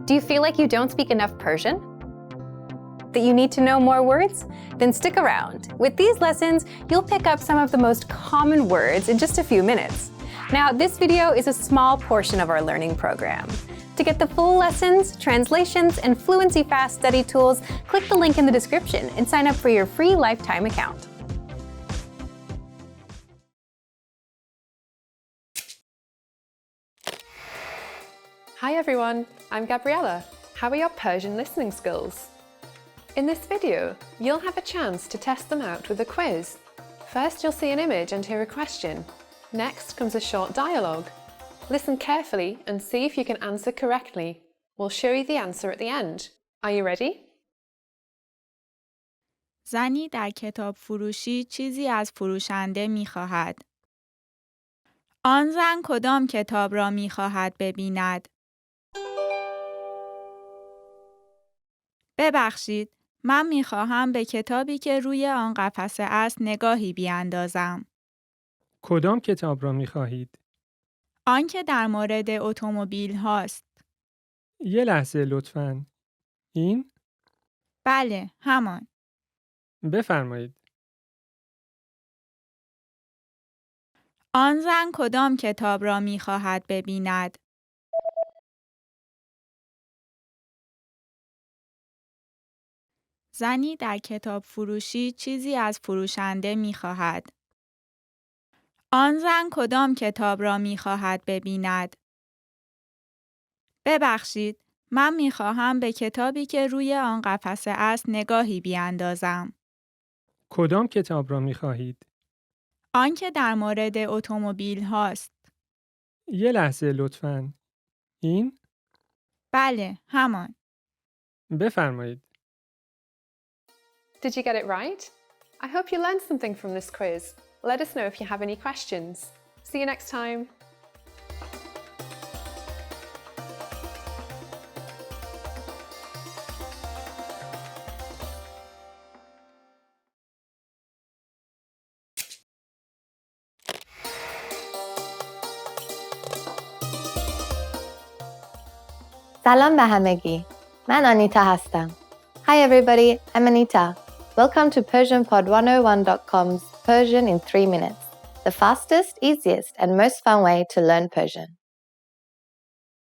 Do you feel like you don't speak enough Persian? That you need to know more words? Then stick around. With these lessons, you'll pick up some of the most common words in just a few minutes. Now, this video is a small portion of our learning program. To get the full lessons, translations, and Fluency Fast study tools, click the link in the description and sign up for your free lifetime account. Hi everyone, I'm Gabriella. How are your Persian listening skills? In this video, you'll have a chance to test them out with a quiz. First, you'll see an image and hear a question. Next comes a short dialogue. Listen carefully and see if you can answer correctly. We'll show you the answer at the end. Are you ready? زنی در کتاب فروشی چیزی از فروشنده می خواهد. آن زن کدام کتاب را می خواهد ببیند؟ ببخشید، من می خواهم به کتابی که روی آن قفسه است نگاهی بیاندازم. کدام کتاب را می خواهید؟ آن که در مورد اتومبیل هاست. یه لحظه لطفاً. این؟ بله، همان. بفرمایید. آن زن کدام کتاب را می خواهد ببیند؟ زنی در کتاب فروشی چیزی از فروشنده می خواهد. آن زن کدام کتاب را می خواهد ببیند؟ ببخشید، من می خواهم به کتابی که روی آن قفسه است نگاهی بیاندازم. کدام کتاب را می خواهید؟ آن که در مورد اتومبیل هاست. یه لحظه لطفاً. این؟ بله، همان. بفرمایید. Did you get it right? I hope you learned something from this quiz. Let us know if you have any questions. See you next time. سلام به همگی. من آنیتا هستم. Hi everybody, I'm Anita. Welcome to PersianPod101.com's Persian in 3 minutes, the fastest, easiest, and most fun way to learn Persian.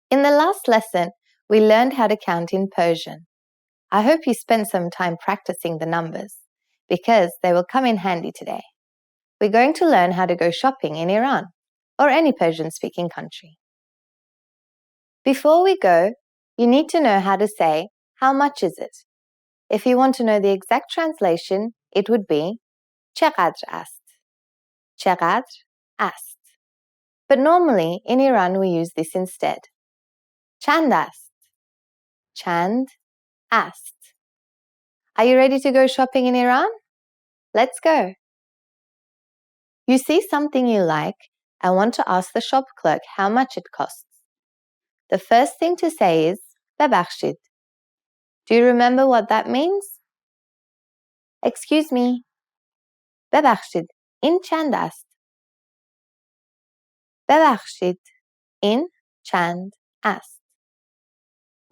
In the last lesson, we learned how to count in Persian. I hope you spent some time practicing the numbers, because they will come in handy today. We're going to learn how to go shopping in Iran, or any Persian-speaking country. Before we go, you need to know how to say, how much is it? If you want to know the exact translation, it would be چقدر است. چقدر است. But normally, in Iran, we use this instead. چند است. چند است. Are you ready to go shopping in Iran? Let's go. You see something you like and want to ask the shop clerk how much it costs. The first thing to say is ببخشید. Do you remember what that means? Excuse me. ببخشید. این چند است. ببخشید. این چند است.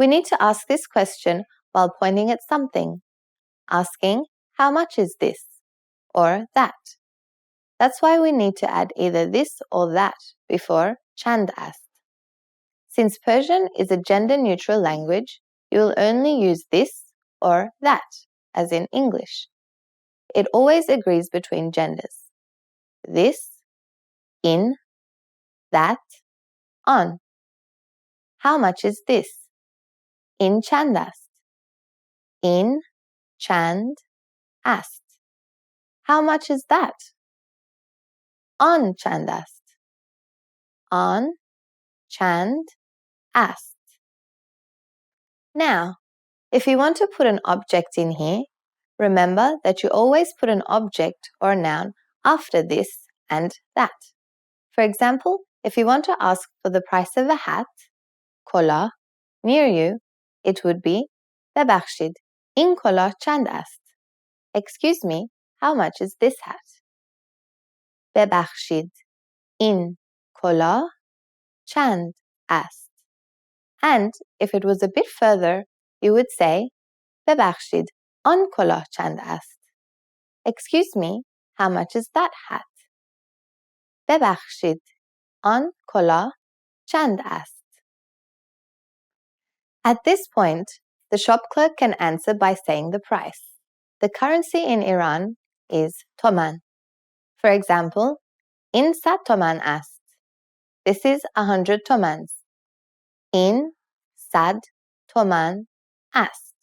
We need to ask this question while pointing at something, asking how much is this or that. That's why we need to add either this or that before چند است. Since Persian is a gender-neutral language, you will only use this or that, as in English. It always agrees between genders. This, in, that, on. How much is this? In چند است. In چند است. How much is that? On چند است. On چند است. Now, if you want to put an object in here, remember that you always put an object or a noun after this and that. For example, if you want to ask for the price of a hat, کلاه, near you, it would be ببخشید, این کلاه چند است. Excuse me, how much is this hat? ببخشید, این کلاه چند است. And if it was a bit further, you would say ببخشید آن کلاه چند است. Excuse me, how much is that hat? ببخشید آن کلاه چند است. At this point, the shop clerk can answer by saying the price. The currency in Iran is toman. For example, in 100 toman است. This is 100 tomans. In 100 toman است.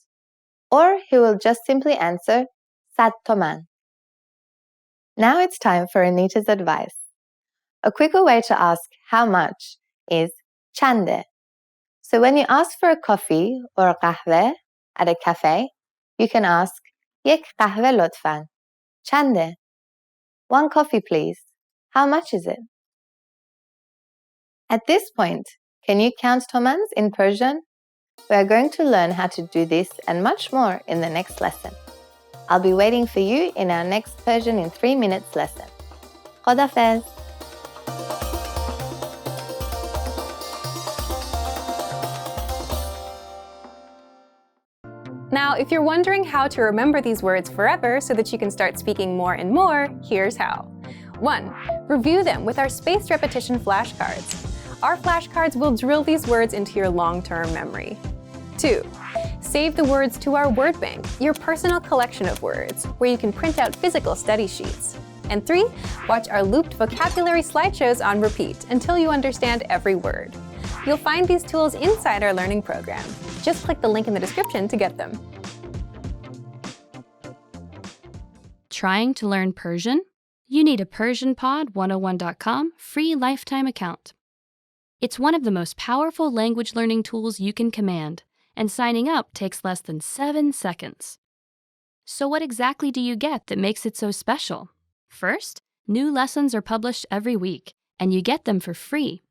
Or he will just simply answer 100 toman. Now it's time for Anita's advice. A quicker way to ask how much is chande. So when you ask for a coffee or a qahve at a cafe, you can ask یک قهوه لطفاً. چنده? One coffee please. How much is it? At this point, can you count tomans in Persian? We are going to learn how to do this and much more in the next lesson. I'll be waiting for you in our next Persian in 3 minutes lesson. Khodafez. Now, if you're wondering how to remember these words forever so that you can start speaking more and more, here's how. 1. Review them with our spaced repetition flashcards. Our flashcards will drill these words into your long-term memory. 2. Save the words to our word bank, your personal collection of words, where you can print out physical study sheets. And 3. Watch our looped vocabulary slideshows on repeat until you understand every word. You'll find these tools inside our learning program. Just click the link in the description to get them. Trying to learn Persian? You need a PersianPod101.com free lifetime account. It's one of the most powerful language learning tools you can command, and signing up takes less than 7 seconds. So what exactly do you get that makes it so special? First, new lessons are published every week, and you get them for free.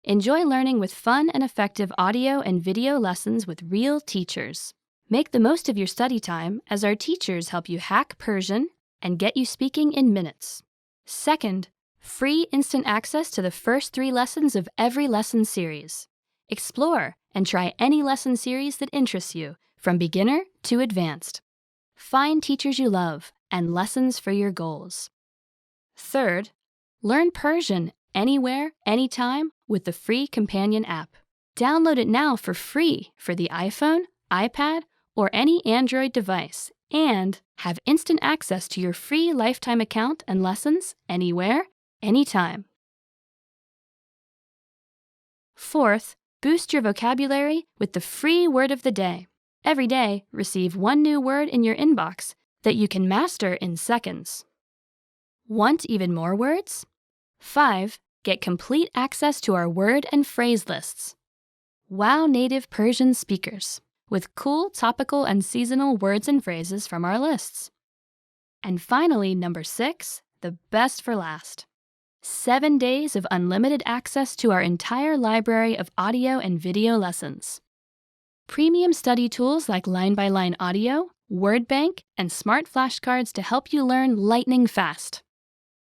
Enjoy learning with fun and effective audio and video lessons with real teachers. Make the most of your study time as our teachers help you hack Persian and get you speaking in minutes. Second, free instant access to the first 3 lessons of every lesson series. Explore and try any lesson series that interests you, from beginner to advanced. Find teachers you love and lessons for your goals. Third, learn Persian anywhere, anytime with the free companion app. Download it now for free for the iPhone, iPad, or any Android device, and have instant access to your free lifetime account and lessons anywhere, anytime. Fourth, boost your vocabulary with the free word of the day. Every day, receive 1 new word in your inbox that you can master in seconds. Want even more words? 5. Get complete access to our word and phrase lists. Wow native Persian speakers with cool topical and seasonal words and phrases from our lists. And finally, number 6, the best for last. 7 days of unlimited access to our entire library of audio and video lessons. Premium study tools like line-by-line audio, word bank, and smart flashcards to help you learn lightning fast.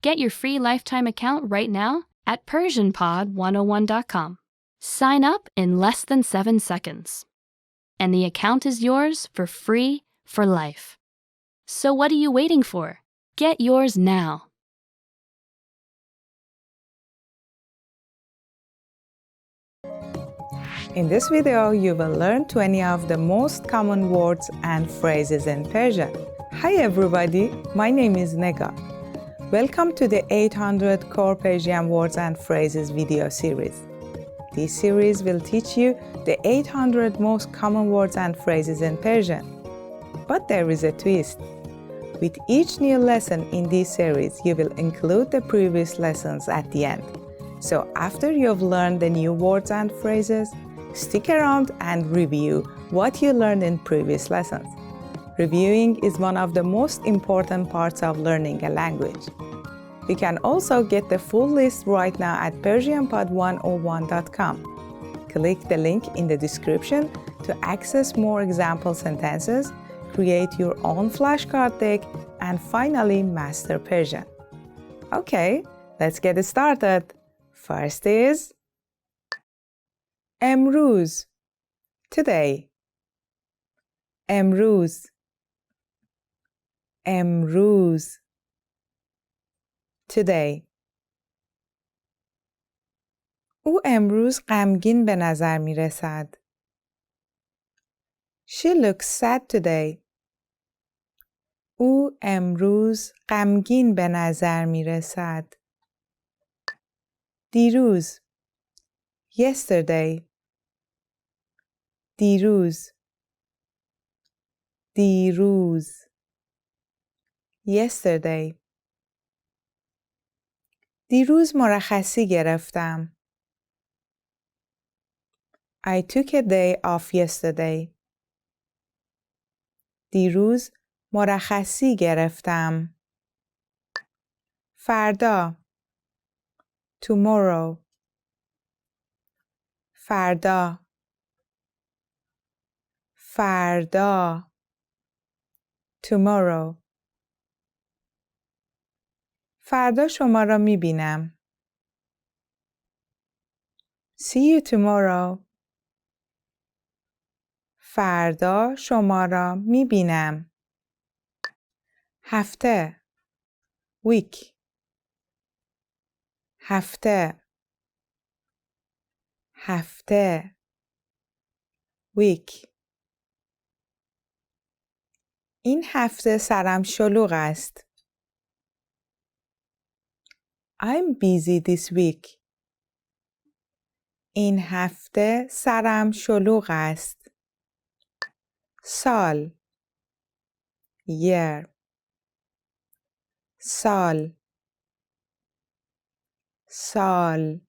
Get your free lifetime account right now at PersianPod101.com. Sign up in less than 7 seconds. And the account is yours for free for life. So what are you waiting for? Get yours now. In this video, you will learn 20 of the most common words and phrases in Persian. Hi everybody, my name is Nega. Welcome to the 800 Core Persian Words and Phrases video series. This series will teach you the 800 most common words and phrases in Persian. But there is a twist. With each new lesson in this series, you will include the previous lessons at the end. So after you've learned the new words and phrases, stick around and review what you learned in previous lessons. Reviewing is one of the most important parts of learning a language. You can also get the full list right now at PersianPod101.com. Click the link in the description to access more example sentences, create your own flashcard deck, and finally master Persian. Okay, let's get started. First is امروز. today. امروز امروز today. او امروز غمگین به نظر می رسد. She looks sad today. او امروز غمگین به نظر می رسد. دیروز yesterday. دیروز دیروز yesterday. دیروز مرخصی گرفتم. I took a day off yesterday. دیروز مرخصی گرفتم. فردا tomorrow. فردا فردا tomorrow. فردا شما را می بینم. See you tomorrow. فردا شما را می بینم. هفته week. هفته هفته week. این هفته سرم شلوغ است. I'm busy this week. این هفته سرم شلوغ است. سال year. سال سال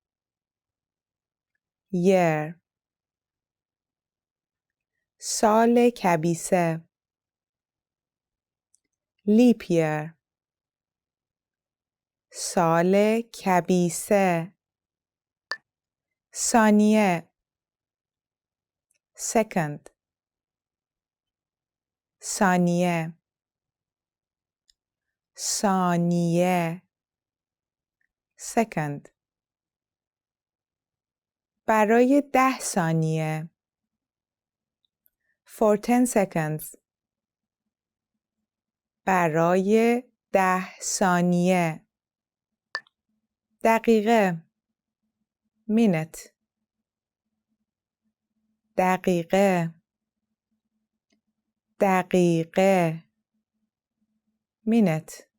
year. سال کبیسه leap year. سال کبیسه. ثانیه second. ثانیه ثانیه second. برای 10 ثانیه for 10 seconds. برای 10 ثانیه. دقیقه minute. دقیقه دقیقه minute.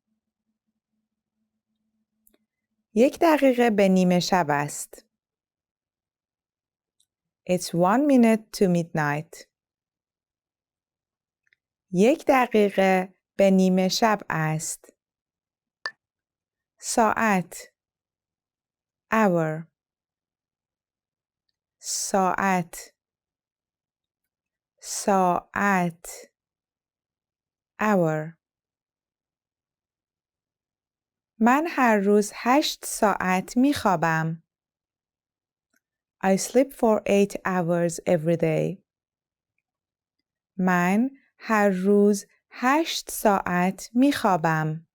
1 دقیقه به نیمه شب است. It's 1 minute to midnight. 1 دقیقه به نیمه شب است. ساعت hour. ساعت ساعت hour. من هر روز 8 ساعت می خوابم. I sleep for 8 hours every day. من هر روز 8 ساعت می خوابم.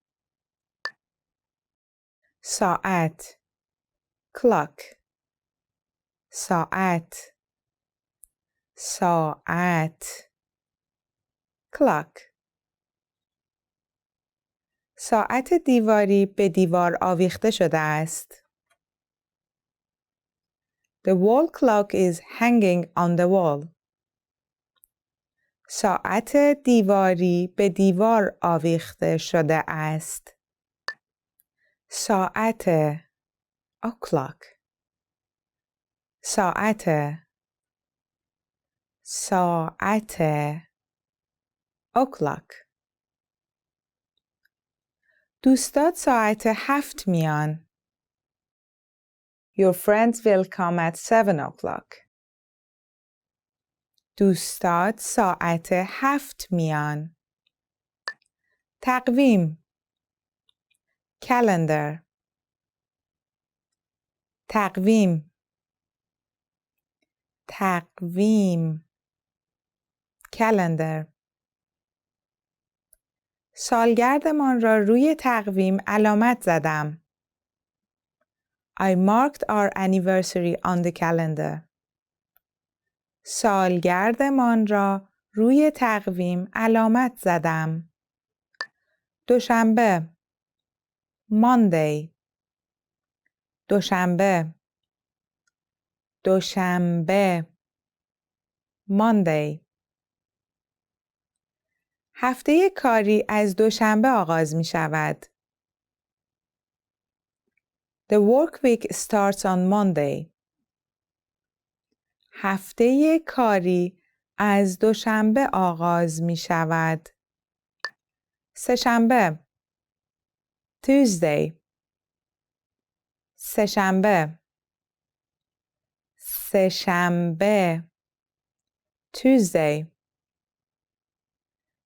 ساعت clock. ساعت ساعت clock. ساعت دیواری به دیوار آویخته شده است. The wall clock is hanging on the wall. ساعت دیواری به دیوار آویخته شده است. ساعت o'clock. ساعت ساعت o'clock. دوستات ساعت 7 میان. Your friends will come at 7 o'clock. دوستات ساعت 7 میان. تقویم calendar. تقویم تقویم calendar. سالگردمان را روی تقویم علامت زدم. I marked our anniversary on the calendar. سالگردمان را روی تقویم علامت زدم. دوشنبه Monday دوشنبه دوشنبه Monday هفته کاری از دوشنبه آغاز می شود. The work week starts on Monday. هفته کاری از دوشنبه آغاز می شود. سه‌شنبه Tuesday سه‌شنبه سه‌شنبه Tuesday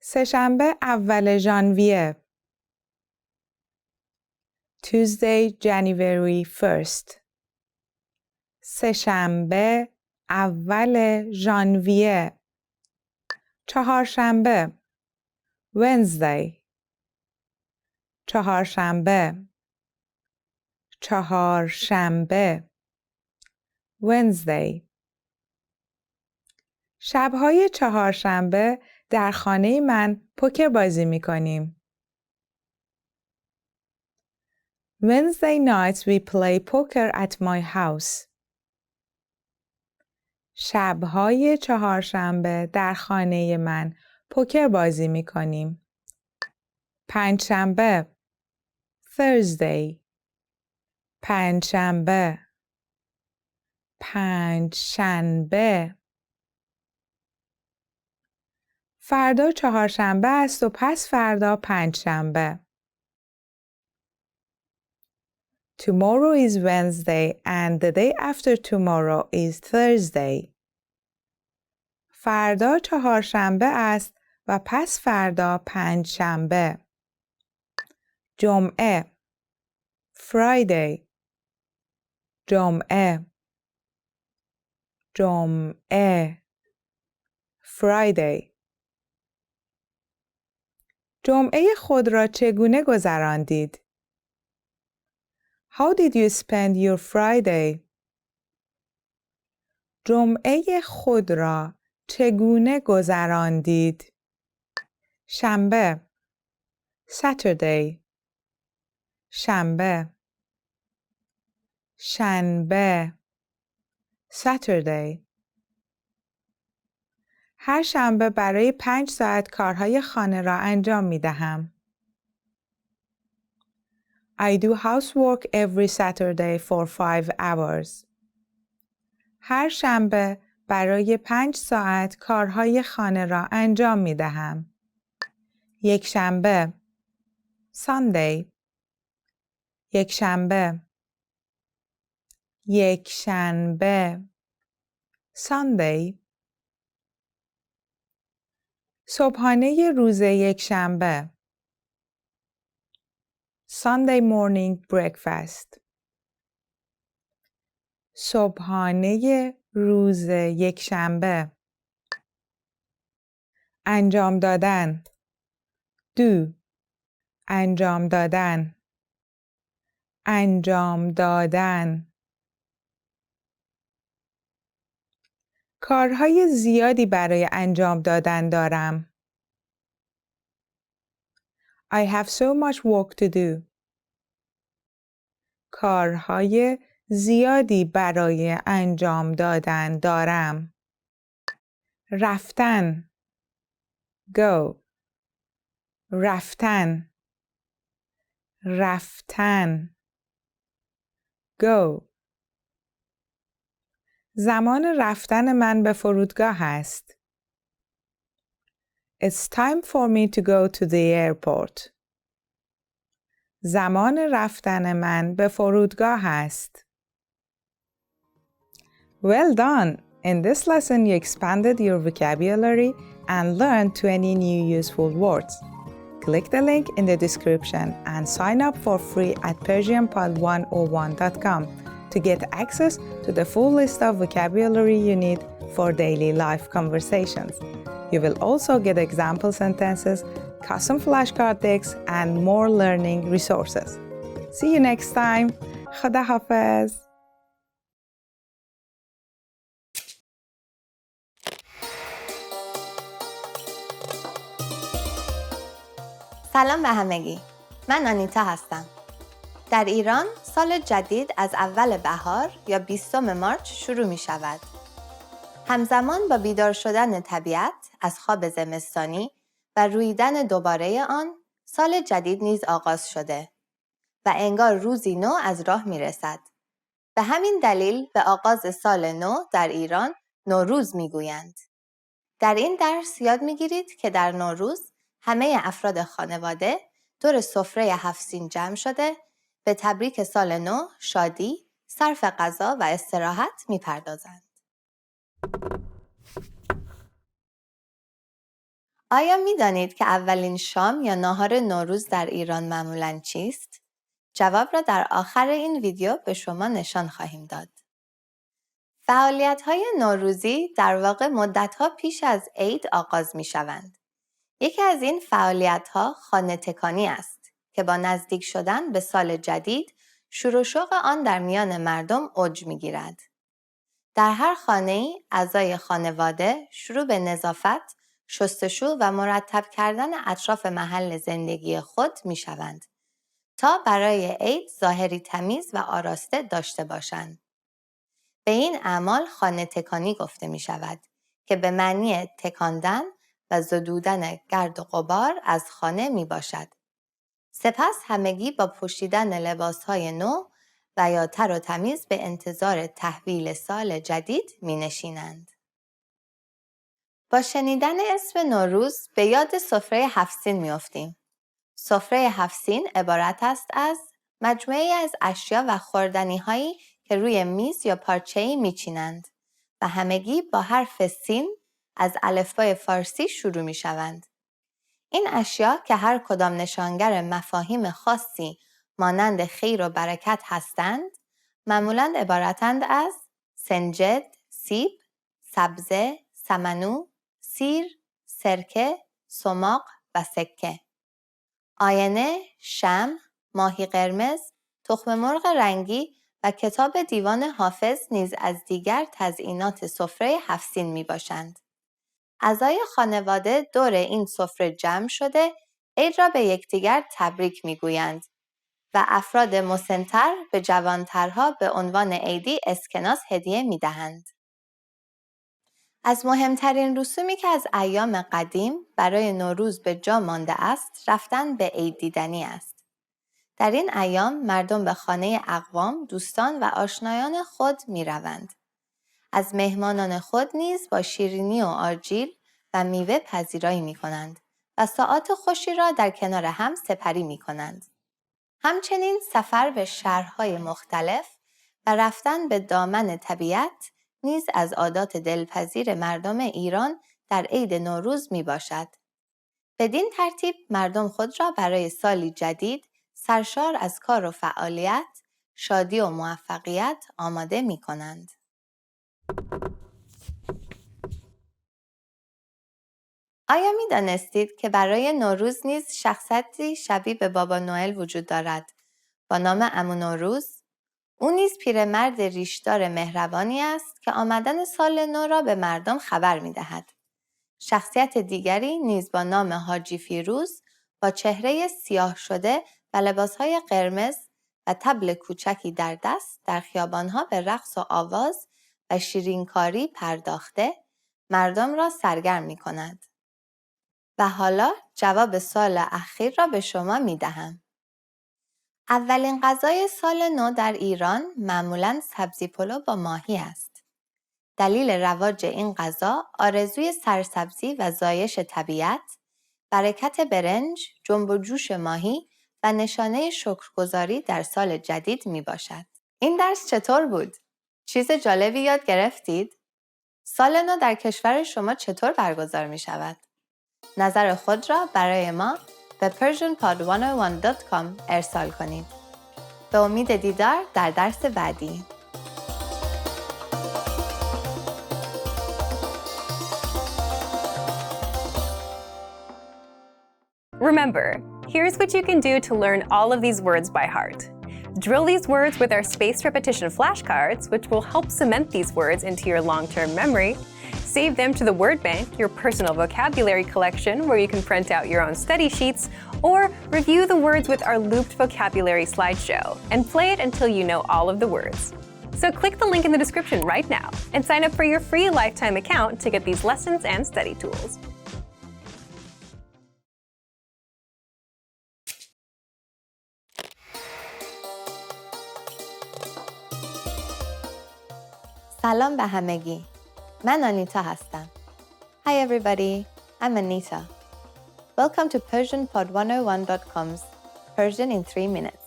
سه‌شنبه اول ژانویه Tuesday January 1st سه‌شنبه اول ژانویه چهارشنبه Wednesday چهارشنبه چهارشنبه Wednesday شب‌های چهارشنبه در خانه من پوکر بازی می‌کنیم. Wednesday nights we play poker at my house. شب‌های چهارشنبه در خانه من پوکر بازی می‌کنیم. پنجشنبه Thursday پنجشنبه پنجشنبه فردا چهارشنبه است و پس فردا پنجشنبه. Tomorrow is Wednesday and the day after tomorrow is Thursday. فردا چهارشنبه است و پس فردا پنجشنبه. جمعه Friday جمعه جمعه Friday جمعه خود را چگونه گذراندید؟ How did you spend your Friday? جمعه خود را چگونه گذراندید؟ شنبه Saturday شنبه شنبه Saturday هر شنبه برای 5 ساعت کارهای خانه را انجام می دهم. I do housework every Saturday for 5 hours. هر شنبه برای 5 ساعت کارهای خانه را انجام می دهم. یک شنبه Sunday یک شنبه یک شنبه Sunday صبحانه روز یک شنبه Sunday morning breakfast صبحانه روز یک شنبه انجام دادن do انجام دادن انجام دادن کارهای زیادی برای انجام دادن دارم. I have so much work to do. کارهای زیادی برای انجام دادن دارم. رفتن go رفتن رفتن go زمان رفتن من به فرودگاه است. It's time for me to go to the airport. زمان رفتن من به فرودگاه است. Well done! In this lesson you expanded your vocabulary and learned 20 new useful words. Click the link in the description and sign up for free at persianpod101.com to get access to the full list of vocabulary you need for daily life conversations. You will also get example sentences, custom flashcard decks, and more learning resources. See you next time. Khada Hafiz. سلام به همگی. من آنیتا هستم. در ایران سال جدید از اول بهار یا 20 مارچ شروع می شود. همزمان با بیدار شدن طبیعت از خواب زمستانی و رویدن دوباره آن، سال جدید نیز آغاز شده و انگار روزی نو از راه می رسد. به همین دلیل به آغاز سال نو در ایران نوروز می گویند. در این درس یاد می گیرید که در نوروز همه افراد خانواده دور سفره 7 سین جمع شده به تبریک سال نو، شادی، صرف غذا و استراحت می پردازند. آیا می دانید که اولین شام یا ناهار نوروز در ایران معمولاً چیست؟ جواب را در آخر این ویدیو به شما نشان خواهیم داد. فعالیت‌های نوروزی در واقع مدت‌ها پیش از عید آغاز می‌شوند. یکی از این فعالیت‌ها خانه تکانی است که با نزدیک شدن به سال جدید شور و شوق آن در میان مردم اوج می‌گیرد. در هر خانه‌ای اعضای خانواده شروع به نظافت، شستشو و مرتب کردن اطراف محل زندگی خود می‌شوند تا برای عید ظاهری تمیز و آراسته داشته باشند. به این اعمال خانه تکانی گفته می شود که به معنی تکاندن و زدودن گرد و غبار از خانه می باشد. سپس همگی با پوشیدن لباسهای نو و یا تر و تمیز به انتظار تحویل سال جدید می نشینند. با شنیدن اسم نوروز به یاد سفره 7 سین می افتیم. سفره 7 سین عبارت است از مجموعه‌ای از اشیا و خوردنی‌هایی که روی میز یا پارچه‌ای می‌چینند و همگی با حرف سین از الفبای فارسی شروع می‌شوند. این اشیا که هر کدام نشانگر مفاهیم خاصی مانند خیر و برکت هستند، معمولاً عبارتند از سنجد، سیب، سبزه، سمنو، سیر، سرکه، سماق و سکه. آینه، شمع، ماهی قرمز، تخم مرغ رنگی و کتاب دیوان حافظ نیز از دیگر تزیینات سفره 7 سین می باشند. اعضای خانواده دور این سفره جمع شده عید را به یکدیگر تبریک می گویند و افراد مسن‌تر به جوانترها به عنوان عیدی اسکناس هدیه می دهند. از مهمترین رسومی که از ایام قدیم برای نوروز به جا مانده است، رفتن به عید دیدنی است. در این ایام مردم به خانه اقوام، دوستان و آشنایان خود می روند. از مهمانان خود نیز با شیرینی و آجیل و میوه پذیرایی می کنند و ساعات خوشی را در کنار هم سپری می کنند. همچنین سفر به شهرهای مختلف و رفتن به دامن طبیعت نیز از عادات دلپذیر مردم ایران در عید نوروز می باشد. بدین ترتیب مردم خود را برای سالی جدید سرشار از کار و فعالیت، شادی و موفقیت آماده می کنند. آیا می دانستید که برای نوروز نیز شخصیتی شبیه به بابا نوئل وجود دارد با نام عمو نوروز؟ او نیز پیرمرد ریشدار مهربانی است که آمدن سال نو را به مردم خبر می دهد. شخصیت دیگری نیز با نام حاجی فیروز با چهره سیاه شده و لباسهای قرمز و طبل کوچکی در دست در خیابانها به رقص و آواز و شیرینکاری پرداخته مردم را سرگرم می کند. و حالا جواب سوال اخیر را به شما می دهم. اولین غذای سال نو در ایران معمولاً سبزی پلو با ماهی است. دلیل رواج این غذا آرزوی سرسبزی و زایش طبیعت، برکت برنج، جنب و جوش ماهی و نشانه شکرگزاری در سال جدید می باشد. این درس چطور بود؟ چیز جالبی یاد گرفتید؟ سال نو در کشور شما چطور برگزار می شود؟ نظر خود را برای ما به persianpod101.com ارسال کنید. به امید دیدار در درس بعدی. Remember, here's what you can do to learn all of these words by heart. Drill these words with our spaced repetition flashcards, which will help cement these words into your long-term memory. Save them to the Word Bank, your personal vocabulary collection where you can print out your own study sheets, or review the words with our looped vocabulary slideshow and play it until you know all of the words. So click the link in the description right now and sign up for your free lifetime account to get these lessons and study tools. سلام به همگی. من آنیتا هستم. Hi everybody, I'm Anita. Welcome to PersianPod101.com's Persian in 3 minutes,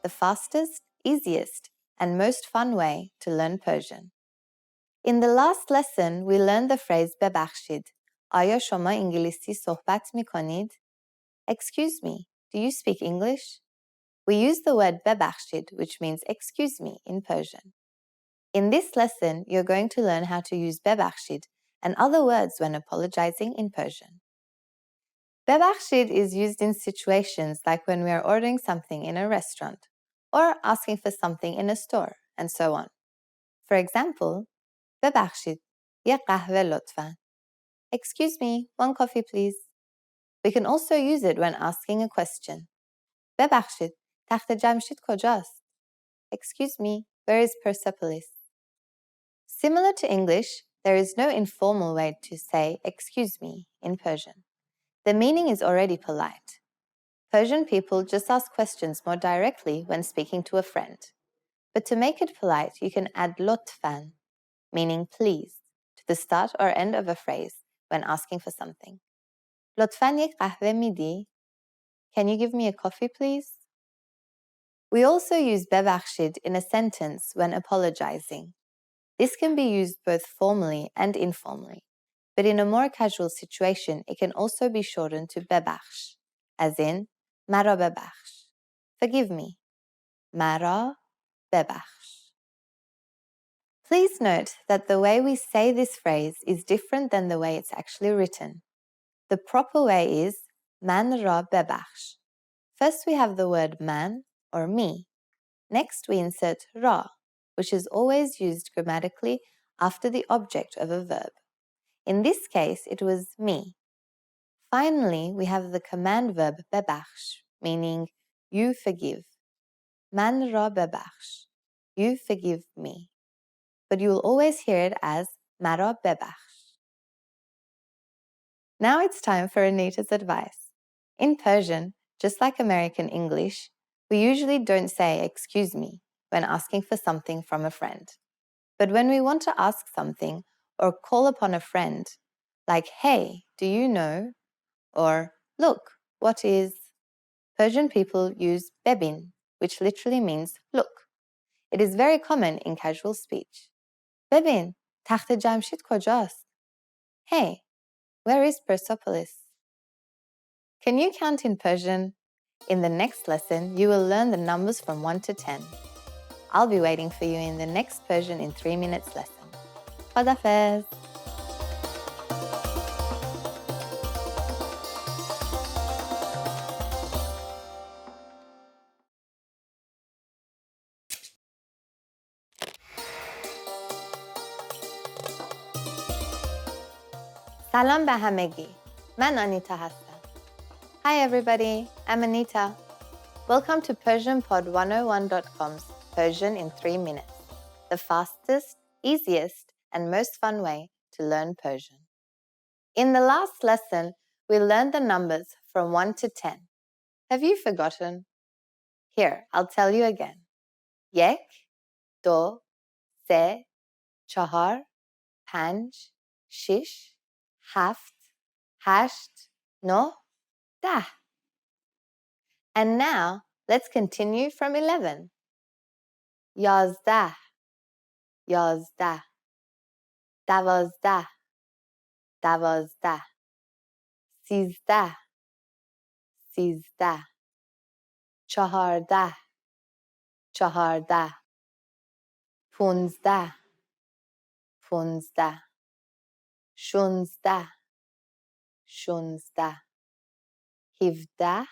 the fastest, easiest, and most fun way to learn Persian. In the last lesson, we learned the phrase ببخشید. آیا شما انگلیسی صحبت می کنید؟ Excuse me, do you speak English? We use the word ببخشید, which means excuse me in Persian. In this lesson, you're going to learn how to use ببخشید and other words when apologizing in Persian. ببخشید is used in situations like when we are ordering something in a restaurant or asking for something in a store, and so on. For example, ببخشید یه قهوه لطفاً. Excuse me, 1 coffee please. We can also use it when asking a question. ببخشید تخت جمشید کجاست؟ Excuse me, where is Persepolis? Similar to English, there is no informal way to say excuse me in Persian. The meaning is already polite. Persian people just ask questions more directly when speaking to a friend. But to make it polite, you can add لطفاً, meaning please, to the start or end of a phrase when asking for something. لطفاً یک قهوه میدی? Can you give me a coffee please? We also use ببخشید in a sentence when apologizing. This can be used both formally and informally, but in a more casual situation, it can also be shortened to ببخش, as in مرا ببخش. Forgive me. مرا ببخش. Please note that the way we say this phrase is different than the way it's actually written. The proper way is من را ببخش. First we have the word man or me. Next we insert را, which is always used grammatically after the object of a verb. In this case, it was me. Finally, we have the command verb ببخش, meaning you forgive. من را ببخش. You forgive me. But you will always hear it as مرا ببخش. Now it's time for Anita's advice. In Persian, just like American English, we usually don't say excuse me when asking for something from a friend. But when we want to ask something or call upon a friend, like, hey, do you know? Or, look, what is? Persian people use bebin, which literally means look. It is very common in casual speech. ببین تخت جمشید کجاست؟ Hey, where is Persepolis? Can you count in Persian? In the next lesson, you will learn the numbers from 1 to 10. I'll be waiting for you in the next Persian in 3 minutes lesson. خداحافظ. سلام به همگی. من آنیتا هستم. Hi everybody, I'm Anita. Welcome to PersianPod101.com's Persian in 3 minutes, the fastest, easiest, and most fun way to learn Persian. In the last lesson, we learned the numbers from 1 to 10. Have you forgotten? Here, I'll tell you again. 1, 2, 3, 4, 5, 6, 7, 8, 9, 10. And now, let's continue from 11. 11, 11, 12, 12, 13, 13, 14, 14, 15,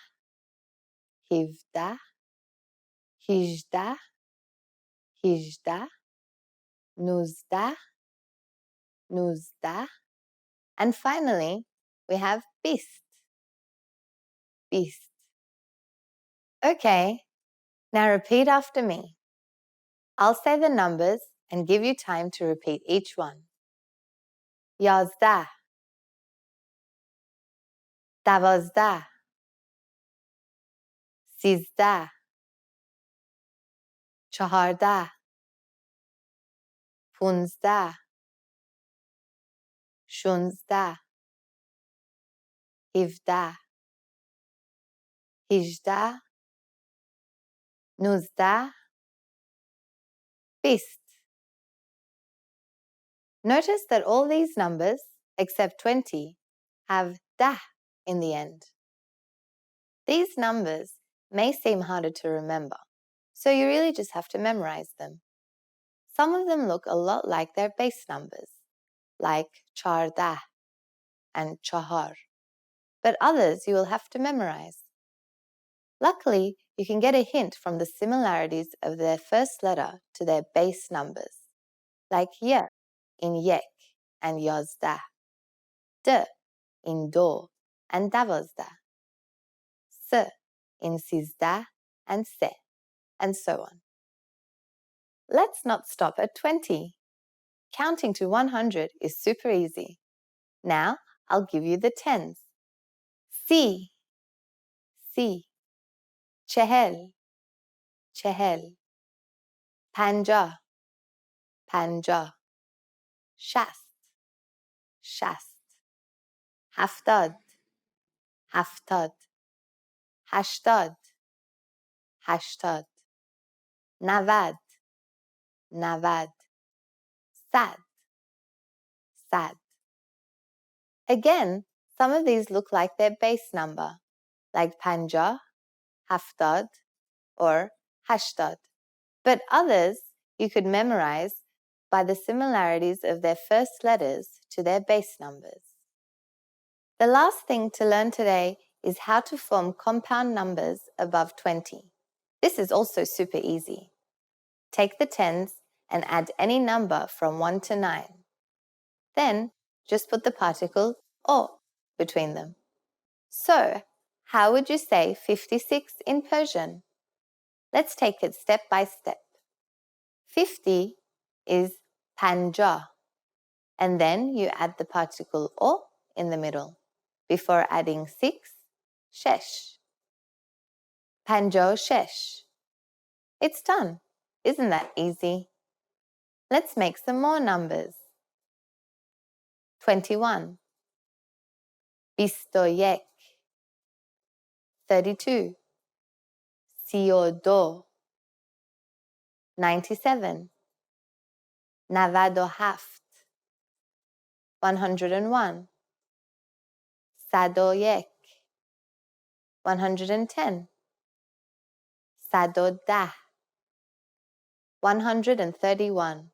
15, 16, 16, 17, 17, 18, 18, 19, نوزده. And finally, we have بیست. بیست. Okay, now repeat after me. I'll say the numbers and give you time to repeat each one. 11 12 13 14 15 16 17 18 19 20. Notice that all these numbers, except 20, have da in the end. These numbers may seem harder to remember, so you really just have to memorize them. Some of them look a lot like their base numbers, like 14 and 4, but others you will have to memorize. Luckily, you can get a hint from the similarities of their first letter to their base numbers, like y in yek and 11, d in do and 12, s in 13 and se, and so on. Let's not stop at 20. Counting to 100 is super easy. Now, I'll give you the tens. سی چهل 50 60 70 80 90 100. Again, some of these look like their base number, like 50, 70, or 80. But others you could memorize by the similarities of their first letters to their base numbers. The last thing to learn today is how to form compound numbers above 20. This is also super easy. Take the tens and add any number from 1 to 9. Then just put the particle o between them. So, how would you say 56 in Persian? Let's take it step by step. 50 is panja, and then you add the particle o in the middle before adding 6, shesh. Panjo shesh. It's done. Isn't that easy? Let's make some more numbers. 21, bistoyek, 32, 32, 97, 97, 101, 101, 110, 110, 131, 131.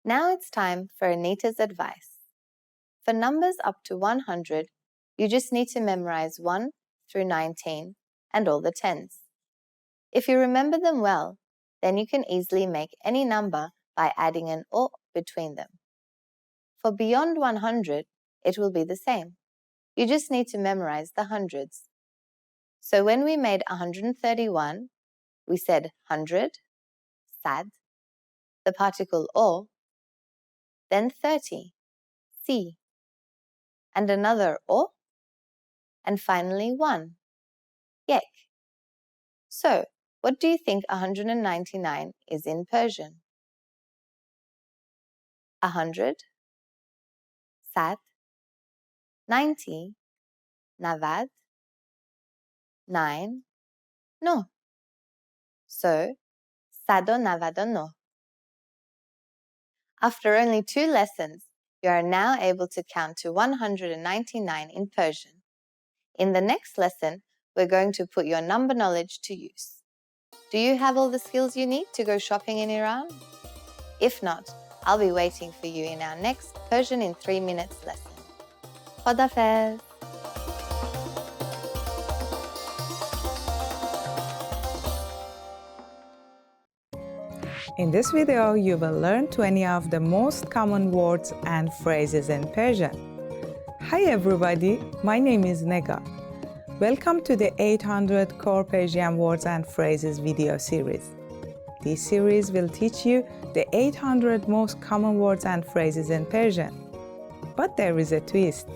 Now it's time for Anita's advice. For numbers up to 100, you just need to memorize 1 through 19 and all the tens. If you remember them well, then you can easily make any number by adding an o between them. For beyond 100, it will be the same. You just need to memorize the hundreds. So when we made 131, we said 100, sad, the particle o, then 30, si, and another o, and finally 1, yek. So, what do you think 199 is in Persian? 100, sad, 90, navad, 9, no. So, 199. After only 2 lessons, you are now able to count to 199 in Persian. In the next lesson, we're going to put your number knowledge to use. Do you have all the skills you need to go shopping in Iran? If not, I'll be waiting for you in our next Persian in 3 minutes lesson. Khadafez! In this video, you will learn 20 of the most common words and phrases in Persian. Hi everybody, my name is Nega. Welcome to the 800 Core Persian Words and Phrases video series. This series will teach you the 800 most common words and phrases in Persian. But there is a twist.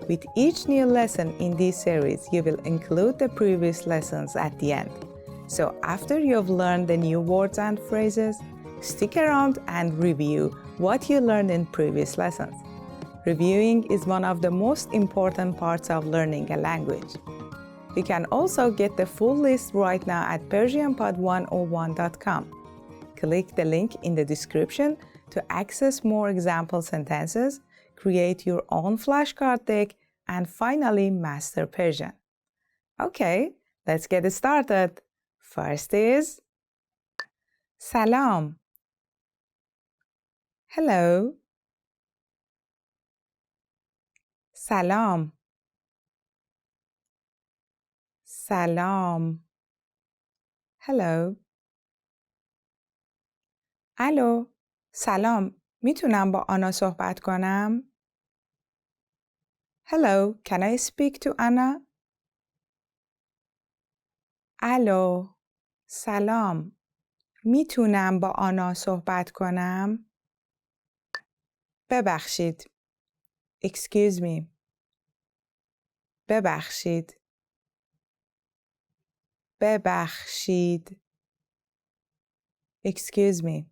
With each new lesson in this series, you will include the previous lessons at the end. So after you've learned the new words and phrases, stick around and review what you learned in previous lessons. Reviewing is one of the most important parts of learning a language. You can also get the full list right now at PersianPod101.com. Click the link in the description to access more example sentences, create your own flashcard deck, and finally master Persian. Okay, let's get started. First is Salam. Hello. Salam. Salam. Hello. الو. سلام. میتونم با آنا صحبت کنم؟ Hello, can I speak to Anna? الو. سلام. میتونم با آنا صحبت کنم؟ ببخشید. Excuse me. ببخشید. ببخشید. Excuse me.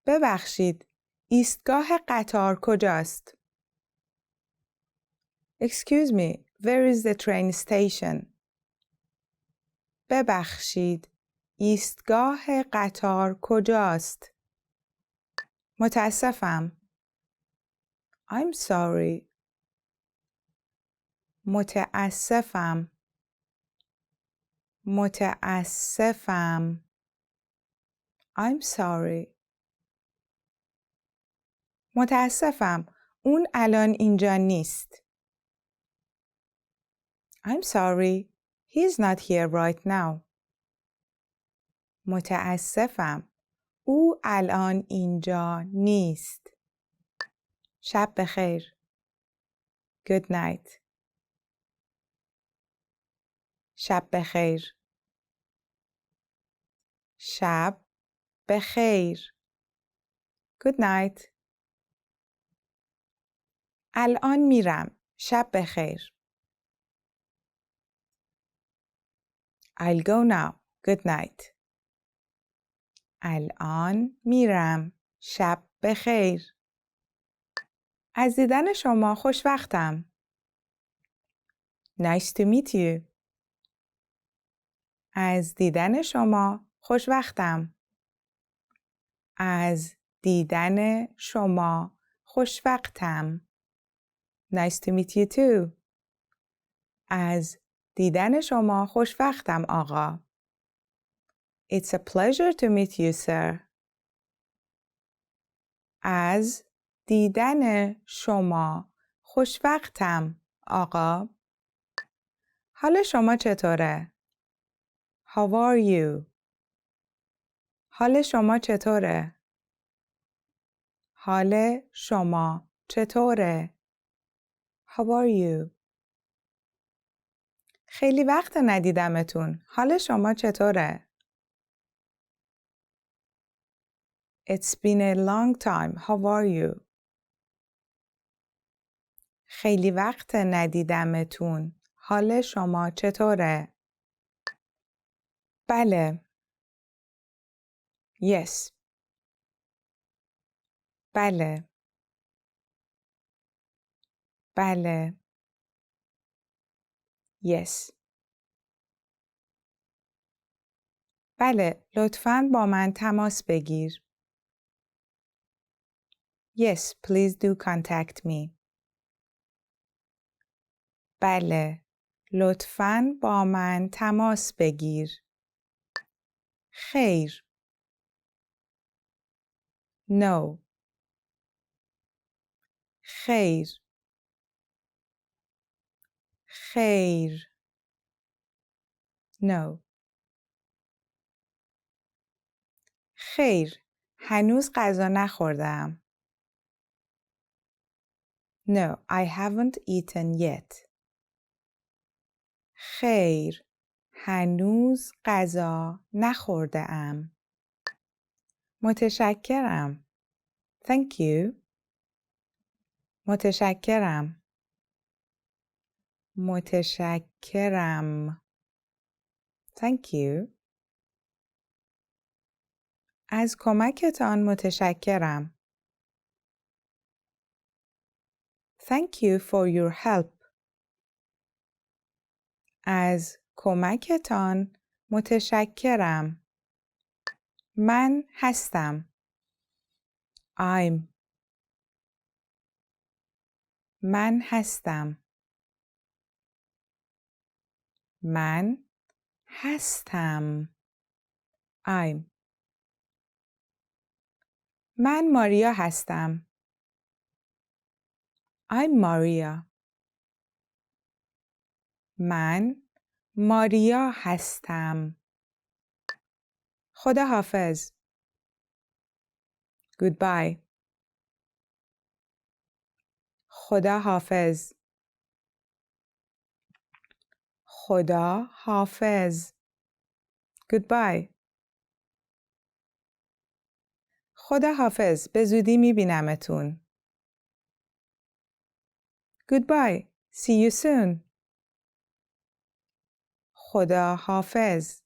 ببخشید. ایستگاه قطار کجاست؟ Excuse me, where is the train station? ببخشید. ایستگاه قطار کجاست؟ متاسفم. I'm sorry. متاسفم. متاسفم. I'm sorry. متاسفم. اون الان اینجا نیست. I'm sorry. He's not here right now. متاسفم. او الان اینجا نیست. شب بخیر. Good night. شب بخیر. شب بخیر. Good night. الان میرم. شب بخیر. I'll go now. Good night. الان میرم. شب بخیر. از دیدن شما خوشوقتم. Nice to meet you. از دیدن شما خوشوقتم. از دیدن شما خوشوقتم. Nice to meet you too. از دیدن شما خوشوقتم آقا. It's a pleasure to meet you, sir. از دیدن شما خوشوقتم آقا. حال شما چطوره؟ How are you? حال شما چطوره؟ حال شما چطوره؟ How are you? خیلی وقت ندیدمتون. حال شما چطوره؟ It's been a long time. How are you? خیلی وقت ندیدمتون. حال شما چطوره؟ بله. Yes. بله. بله. Yes. بله، لطفاً با من تماس بگیر. Yes, please do contact me. بله، لطفاً با من تماس بگیر. خیر. No. خیر. خیر. No. خیر، هنوز غذا نخوردم. No, I haven't eaten yet. خیر، هنوز غذا نخورده ام. متشکرم. Thank you. متشکرم. متشکرم. Thank you. از کمکتان متشکرم. Thank you for your help. از کمکتان متشکرم. من هستم. I'm. من هستم. من هستم. I'm. من ماریا هستم. I'm Maria. من ماریا هستم. خدا حافظ. Goodbye. خدا حافظ. خدا حافظ. Goodbye. خدا حافظ. به زودی میبینمتون. Goodbye. See you soon. خدا حافظ.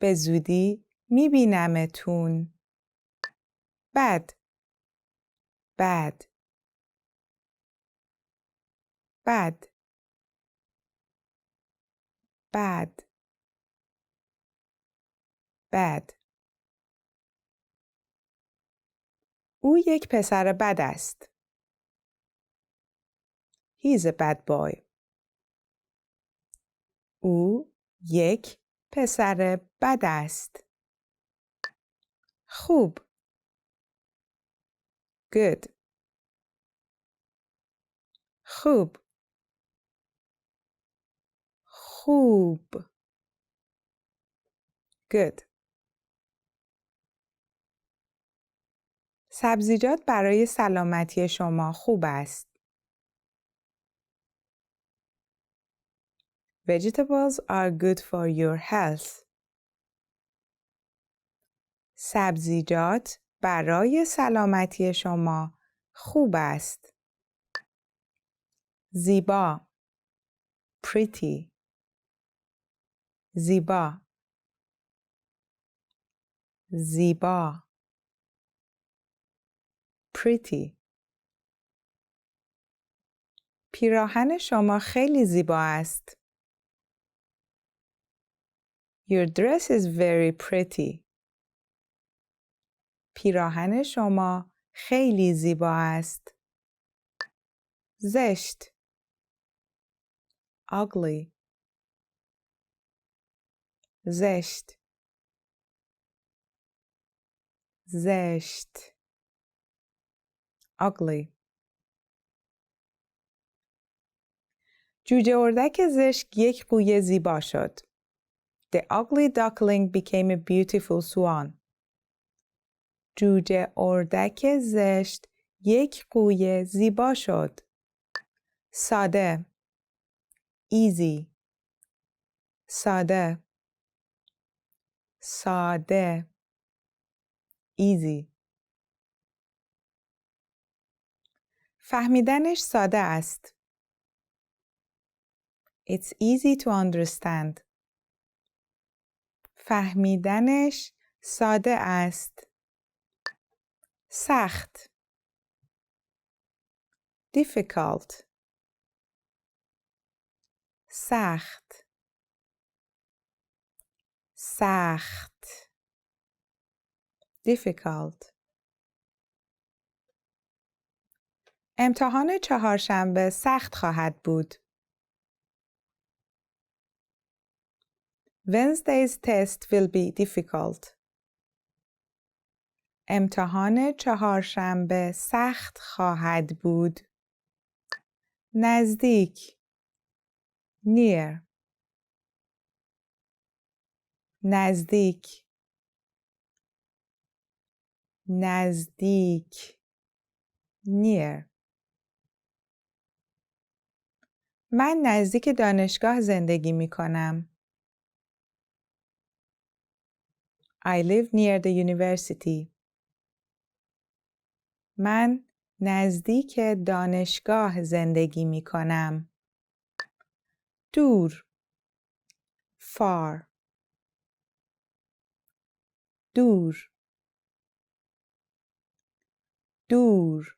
به زودی میبینمتون. bad. bad. bad. bad. bad. او یک پسر بد است. He is a bad boy. او یک پسر بد است. خوب. Good. خوب. خوب. Good. سبزیجات برای سلامتی شما خوب است. Vegetables are good for your health. سبزیجات برای سلامتی شما خوب است. زیبا. Pretty. زیبا. زیبا. Pretty. پیراهن شما خیلی زیبا است. Your dress is very pretty. پیراهن شما خیلی زیبا است. زشت. Ugly. زشت. زشت. Ugly. جوجه اردک زشت یک قوی زیبا شد. The ugly duckling became a beautiful swan. جوجه اردک زشت یک قوی زیبا شد. ساده. Easy. ساده. ساده. Easy. فهمیدنش ساده است. It's easy to understand. فهمیدنش ساده است. سخت. Difficult. سخت. سخت. Difficult. امتحان چهارشنبه سخت خواهد بود. Wednesday's test will be difficult. امتحان چهارشنبه سخت خواهد بود. نزدیک. Near. نزدیک. نزدیک near. من نزدیک دانشگاه زندگی می کنم. I live near the university. من نزدیک دانشگاه زندگی می کنم. دور far. دور دور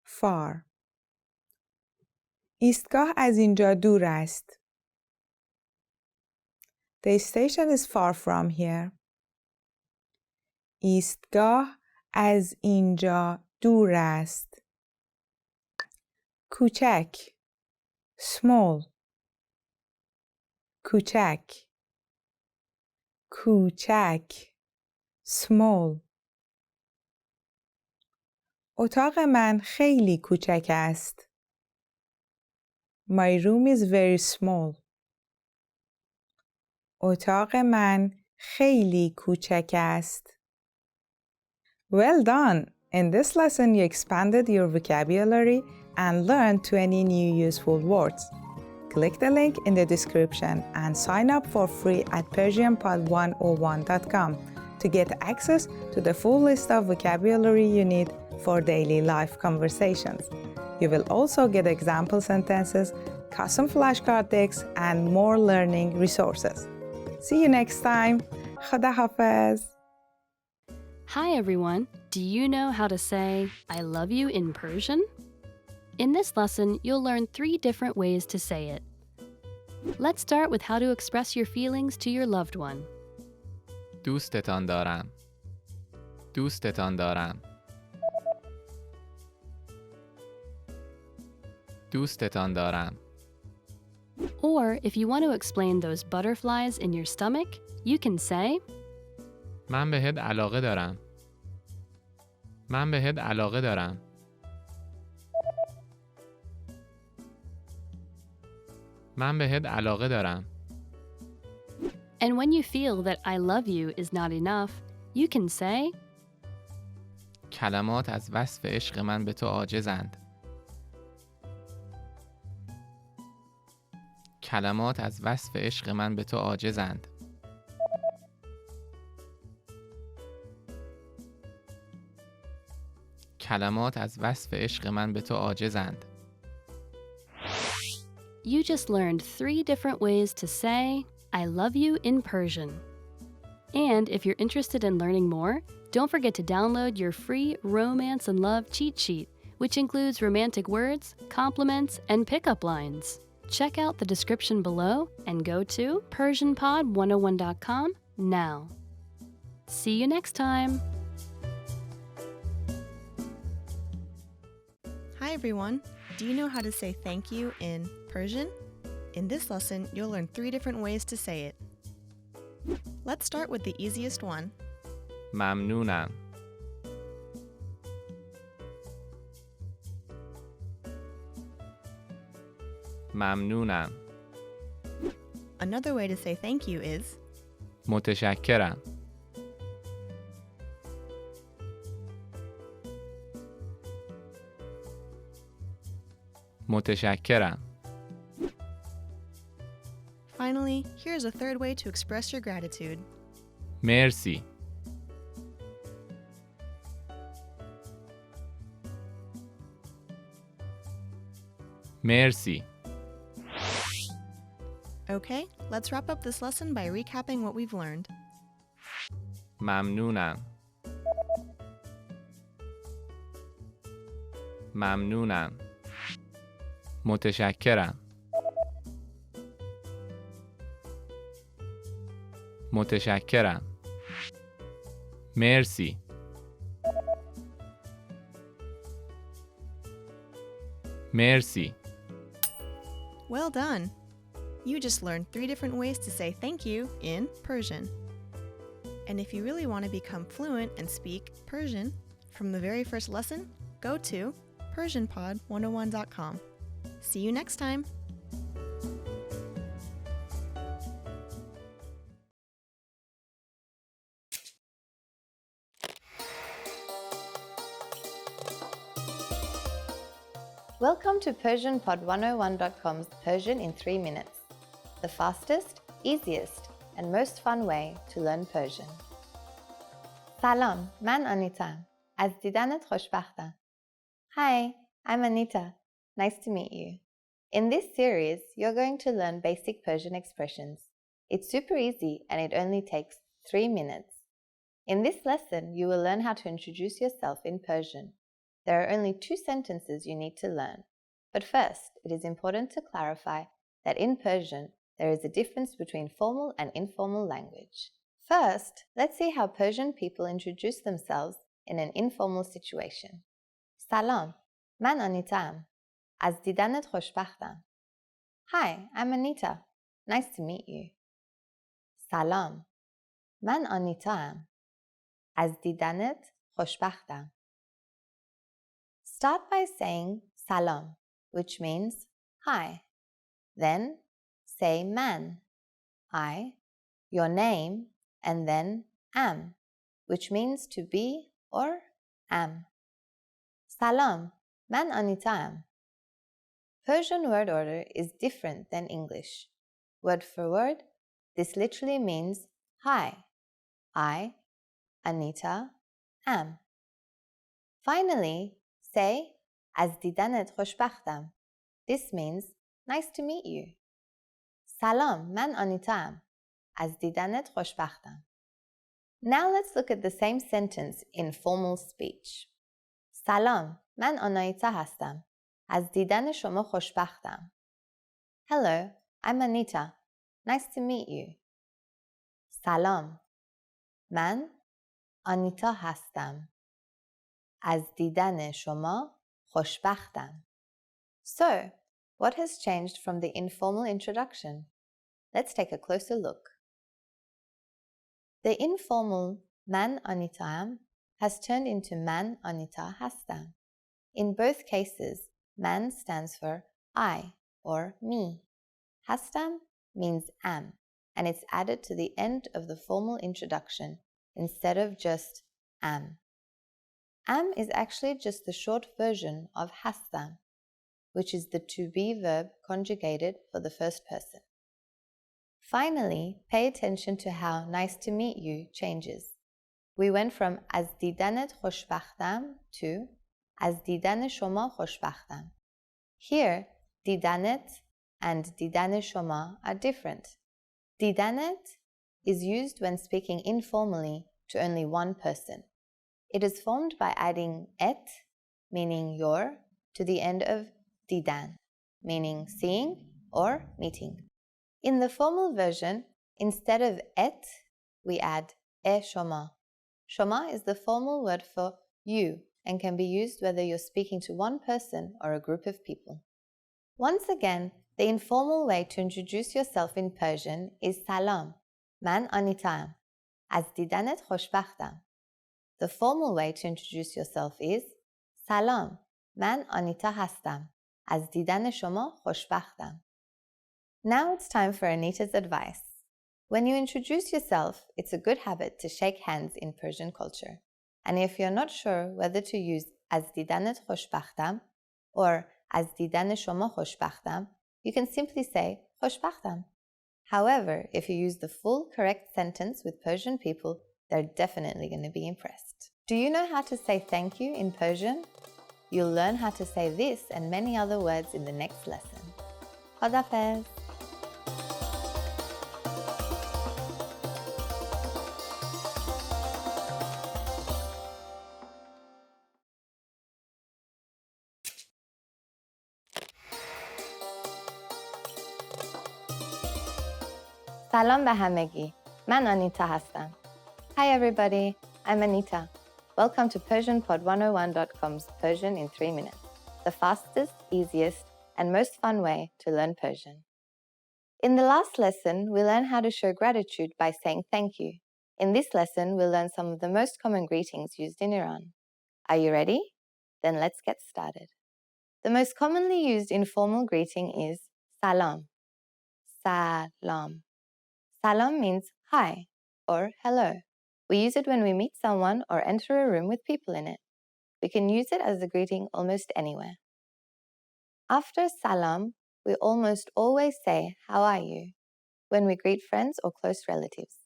far. ایستگاه از اینجا دور است. The station is far from here. ایستگاه از اینجا دور است. کوچک small. کوچک کوچک small. اتاق من خیلی کوچک است. My room is very small. اتاق من خیلی کوچک است. Well done! In this lesson, you expanded your vocabulary and learned 20 new useful words. Click the link in the description and sign up for free at persianpod101.com to get access to the full list of vocabulary you need for daily life conversations. You will also get example sentences, custom flashcard decks, and more learning resources. See you next time. Khuda Hafiz. Hi everyone! Do you know how to say I love you in Persian? In this lesson, you'll learn 3 different ways to say it. Let's start with how to express your feelings to your loved one. دوستتان دارم. دوستتان دارم. دوستتان دارم. Or if you want to explain those butterflies in your stomach, you can say من بهت علاقه دارم. من بهت علاقه دارم. من بهت علاقه دارم. And when you feel that I love you is not enough, you can say کلمات از وصف عشق من به تو عاجزند. کلمات از وصف عشق من به تو عاجزند. کلمات از وصف عشق من به تو عاجزند. You just learned 3 different ways to say I love you in Persian. And if you're interested in learning more, don't forget to download your free Romance and Love cheat sheet, which includes romantic words, compliments, and pickup lines. Check out the description below and go to PersianPod101.com now. See you next time! Hi everyone! Do you know how to say thank you in Persian? In this lesson, you'll learn 3 different ways to say it. Let's start with the easiest one. ممنونم. ممنونم. Another way to say thank you is متشکرم. متشکرم. Finally, here's a third way to express your gratitude. مرسی. مرسی. Okay, let's wrap up this lesson by recapping what we've learned. ممنونم. ممنونم. متشکرم. متشکرم. مرسی. مرسی. Well done! You just learned 3 different ways to say thank you in Persian. And if you really want to become fluent and speak Persian, from the very first lesson, go to PersianPod101.com. See you next time! Welcome to PersianPod101.com's Persian in 3 minutes, the fastest, easiest, and most fun way to learn Persian. Salam, man Anita. Az didanet khoshbakhtam. Hi, I'm Anita. Nice to meet you. In this series, you're going to learn basic Persian expressions. It's super easy and it only takes 3 minutes. In this lesson, you will learn how to introduce yourself in Persian. There are only 2 sentences you need to learn. But first, it is important to clarify that in Persian, there is a difference between formal and informal language. First, let's see how Persian people introduce themselves in an informal situation. Salam, man Anitam. Az didanet khoshbakhtam. Hi, I'm Anita. Nice to meet you. Salam, man Anitam. Az didanet khoshbakhtam. Start by saying salam, which means hi. Then say man, I, your name, and then am, which means to be or am. Salam, man Anitam. Persian word order is different than English. Word for word, this literally means hi, I, Anita, am. Finally, say az didanet khoshbakhtam. This means nice to meet you. Salam, man Anitam. Az didanet khoshbakhtam. Now let's look at the same sentence in formal speech. Salam, man Anita hastam. Az didan shoma khoshbakhtam. Hello, I'm Anita. Nice to meet you. Salam. Man Anita hastam. Az didan shoma khoshbakhtam. So, what has changed from the informal introduction? Let's take a closer look. The informal man Anitam has turned into man Anita hastam. In both cases, man stands for I or me. Hastam means am, and it's added to the end of the formal introduction instead of just am. Am is actually just the short version of hastam, which is the to be verb conjugated for the first person. Finally, pay attention to how nice to meet you changes. We went from az didanet khoshbakhtam to az didan shoma khoshbakhtam. Here, didanet and didan shoma are different. Didanet is used when speaking informally to only one person. It is formed by adding et, meaning your, to the end of didan, meaning seeing or meeting. In the formal version, instead of et, we add e shoma. Shoma is the formal word for you and can be used whether you're speaking to one person or a group of people. Once again, the informal way to introduce yourself in Persian is salam, man Anitam, az didanet khoshbakhtam. The formal way to introduce yourself is salam, man Anita hastam, az didan shoma khoshbakhtam. Now it's time for Anita's advice. When you introduce yourself, it's a good habit to shake hands in Persian culture. And if you're not sure whether to use az didanet khoshbakhtam or az didan shoma khoshbakhtam, you can simply say khoshbakhtam. However, if you use the full correct sentence with Persian people, they're definitely going to be impressed. Do you know how to say thank you in Persian? You'll learn how to say this and many other words in the next lesson. Khodafez. Salam به همگی. من Anita هستم. Hi everybody, I'm Anita. Welcome to PersianPod101.com's Persian in 3 minutes, the fastest, easiest, and most fun way to learn Persian. In the last lesson, we learned how to show gratitude by saying thank you. In this lesson, we'll learn some of the most common greetings used in Iran. Are you ready? Then let's get started. The most commonly used informal greeting is salam. Salam. Salam means hi or hello. We use it when we meet someone or enter a room with people in it. We can use it as a greeting almost anywhere. After salam, we almost always say, "How are you?" when we greet friends or close relatives.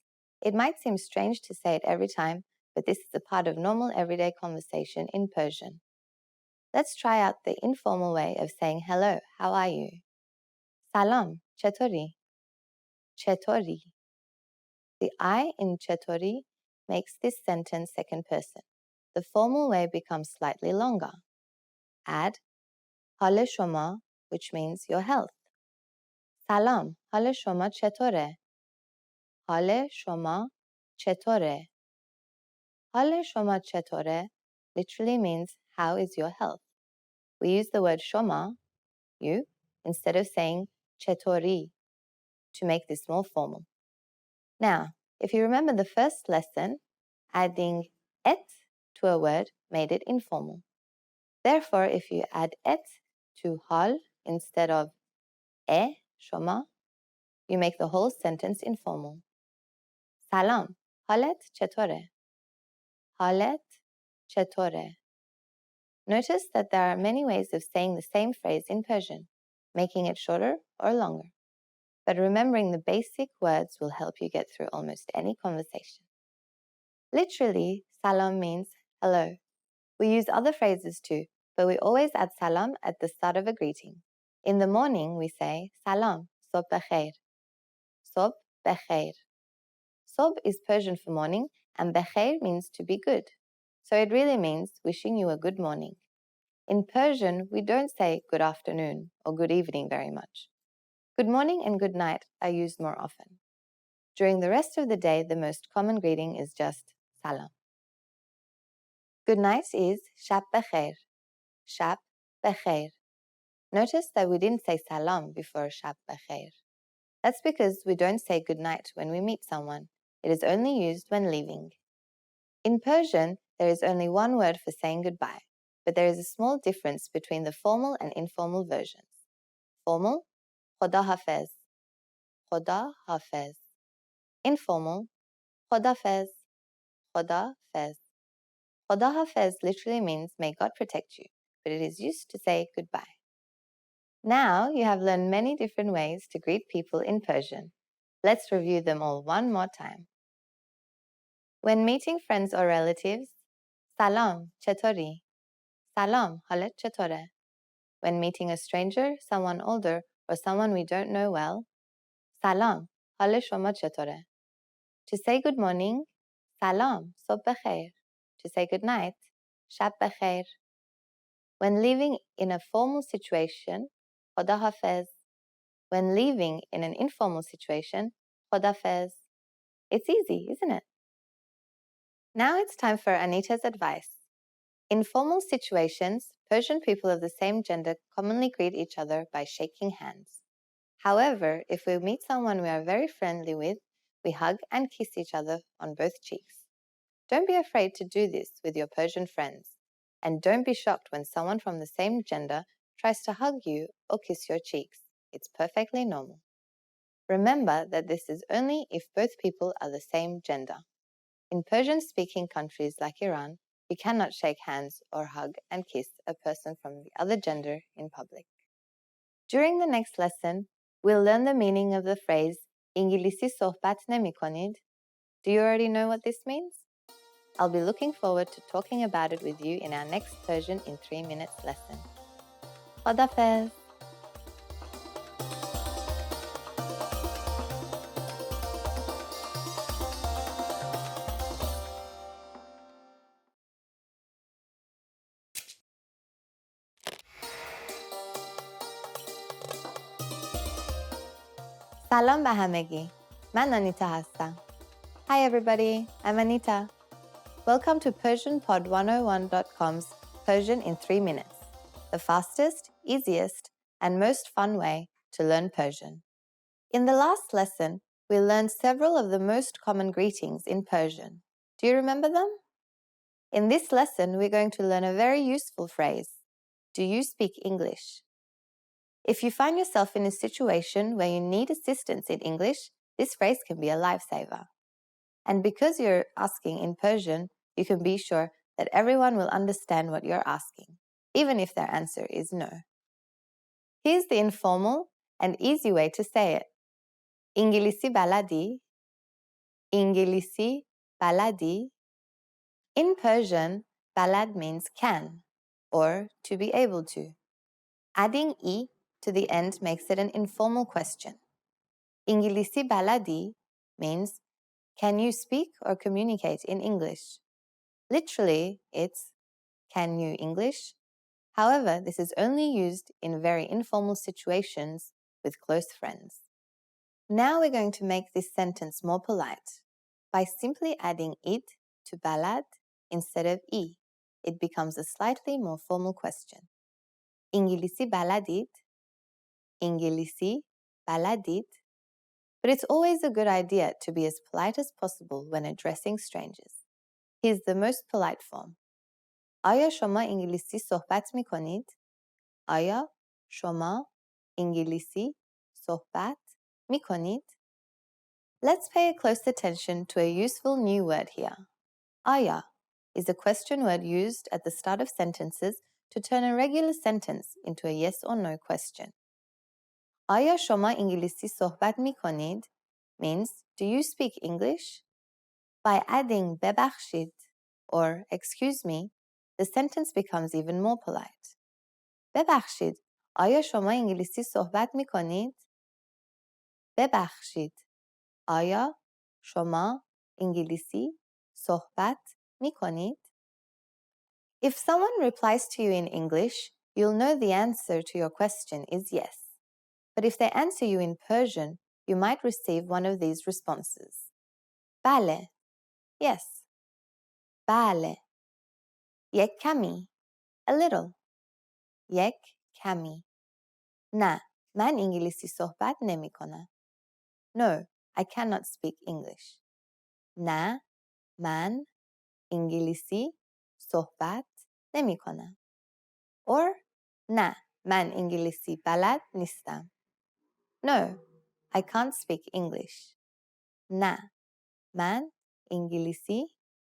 It might seem strange to say it every time, but this is a part of normal everyday conversation in Persian. Let's try out the informal way of saying hello, how are you? Salam, chetori. Chetori. The I in chetori makes this sentence second person. The formal way becomes slightly longer. Add hale shoma, which means your health. Salam, hale shoma chetore. Hale shoma chetore. Hale shoma chetore literally means how is your health. We use the word shoma, you, instead of saying chetori to make this more formal. Now, if you remember the first lesson, adding et to a word made it informal. Therefore, if you add et to hal instead of shoma, you make the whole sentence informal. Salam, halet chetore. Halet chetore. Notice that there are many ways of saying the same phrase in Persian, making it shorter or longer. But remembering the basic words will help you get through almost any conversation. Literally, salam means hello. We use other phrases too, but we always add salam at the start of a greeting. In the morning, we say salam, sob bekhair. Sob bekhair. Sob is Persian for morning, and bekhair means to be good. So it really means wishing you a good morning. In Persian, we don't say good afternoon or good evening very much. Good morning and good night are used more often. During the rest of the day, the most common greeting is just salam. Good night is shab bekhair. Shab bekhair. Notice that we didn't say salam before shab bekhair. That's because we don't say good night when we meet someone. It is only used when leaving. In Persian, there is only one word for saying goodbye, but there is a small difference between the formal and informal versions. Formal, khoda hafez. Khoda hafez. Informal, khoda fez. Khoda fez. Khoda hafez literally means may God protect you, but it is used to say goodbye. Now you have learned many different ways to greet people in Persian. Let's review them all one more time. When meeting friends or relatives, salam, chetori. Salam, halet chetore. When meeting a stranger, someone older, or someone we don't know well, salam, hale shoma chetore. To say good morning, salam, sob bekhair. To say good night, shab bekhair. When living in a formal situation, khoda hafez. When leaving in an informal situation, khoda fez. It's easy, isn't it? Now it's time for Anita's advice. In formal situations, Persian people of the same gender commonly greet each other by shaking hands. However, if we meet someone we are very friendly with, we hug and kiss each other on both cheeks. Don't be afraid to do this with your Persian friends. And don't be shocked when someone from the same gender tries to hug you or kiss your cheeks. It's perfectly normal. Remember that this is only if both people are the same gender. In Persian-speaking countries like Iran, you cannot shake hands or hug and kiss a person from the other gender in public. During the next lesson, we'll learn the meaning of the phrase İngilizce sohbet nemikonid. Do you already know what this means? I'll be looking forward to talking about it with you in our next Persian in 3 minutes lesson. Khadafez. سلام به همگی. من آنیتا هستم. Hi everybody, I'm Anita. Welcome to PersianPod101.com's Persian in 3 minutes, the fastest, easiest, and most fun way to learn Persian. In the last lesson, we learned several of the most common greetings in Persian. Do you remember them? In this lesson, we're going to learn a very useful phrase. Do you speak English? If you find yourself in a situation where you need assistance in English, this phrase can be a lifesaver. And because you're asking in Persian, you can be sure that everyone will understand what you're asking, even if their answer is no. Here's the informal and easy way to say it. İngilizce baladi, İngilizce baladi. In Persian, balad means can, or to be able to. Adding "i" to the end makes it an informal question. İngilizce baladi means, can you speak or communicate in English? Literally, it's, can you English? However, this is only used in very informal situations with close friends. Now we're going to make this sentence more polite by simply adding "it" to balad instead of "i." It becomes a slightly more formal question. İngilizce baladid, İngilizce baladid. But it's always a good idea to be as polite as possible when addressing strangers. Here's the most polite form. آیا شما انگلیسی صحبت می کنید؟ آیا شما انگلیسی صحبت می کنید؟ Let's pay close attention to a useful new word here. آیا is a question word used at the start of sentences to turn a regular sentence into a yes or no question. آیا شما انگلیسی صحبت می کنید means, do you speak English? By adding ببخشید or excuse me, the sentence becomes even more polite. ببخشید، آیا شما انگلیسی صحبت می کنید؟ ببخشید، آیا شما انگلیسی صحبت می کنید؟ If someone replies to you in English, you'll know the answer to your question is yes. But if they answer you in Persian, you might receive one of these responses. بله, yes. بله. یک کمی, a little. یک کمی. نه, من انگلیسی صحبت نمی کنم. No, I cannot speak English. نه, من انگلیسی صحبت نمی کنم. Or نه, من انگلیسی بلد نیستم. No, I can't speak English. نه, من انگلیسی